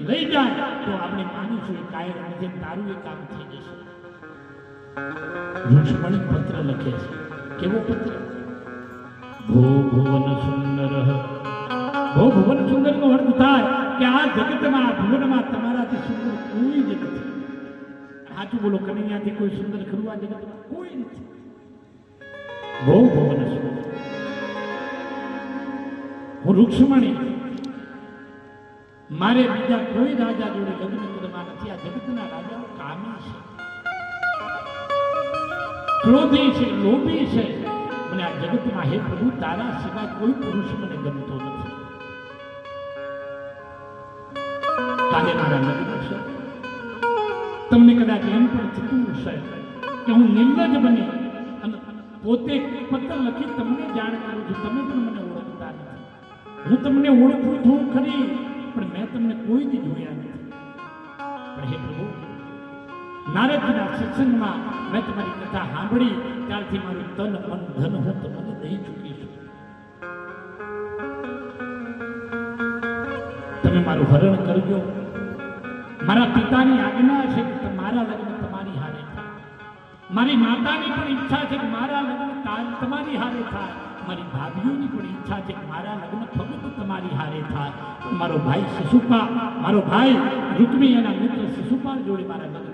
લઈ જાય તો આપણે માનીશું એ કાયર આજે તારું એ કામ થઈ જશે. રુક્ષ્મણી પત્ર લખે છે. કેવો પત્ર? ભો ભુવન સુંદર. ભો ભુવન સુંદર નો અર્થ થાય કે આ જગતમાં આ ભુવનમાં તમારાથી સુંદર કોઈ જ નથી. સાચું બોલો, કનૈયાથી કોઈ સુંદર ખરું આ જગતમાં? કોઈ નથી. ભો ભુવન સુંદર. હું રુક્ષ્મણી, મારે બીજા કોઈ રાજા જોડે લગ્ન કરવા નથી. આ જગતના રાજાઓ કામી છે, ક્રોધી છે, લોભી છે. મને આ જગતમાં હે પ્રભુ તારા સિવાય કોઈ પુરુષ મને ગમતો નથી. કાલે મારા લગ્ન છે. તમને કદાચ એમ પણ થતું હશે કે હું નિર્લજ બની અને પોતે પત્ર લખી તમને જાણ કરું છું. તમે પણ મને ઓળખતા નથી. હું તમને ઓળખું છું ખરી, પણ મેં તમને કોઈ દી જોયા નથી. પણ હે પ્રભુ, નારદના સત્સંગમાં મેં તમારી કથા સાંભળી ત્યારથી મારું તન મન ધન હું તમને દઈ ચૂકી છું. તમે મારું હરણ કરજો. મારા પિતાની આજ્ઞા છે કે મારા લગ્ન તમારી હારે થાય. મારી માતાની પણ ઈચ્છા છે કે મારા લગ્ન તમારી હારે થાય. મારી ભાભીઓની પણ ઈચ્છા છે કે મારા લગ્ન ફક્ત તમારી હારે થાય. મારો ભાઈ શિશુપાલ, મારો ભાઈ રૂકમી એના મિત્ર શિશુપાલ જોડે મારા લગ્ન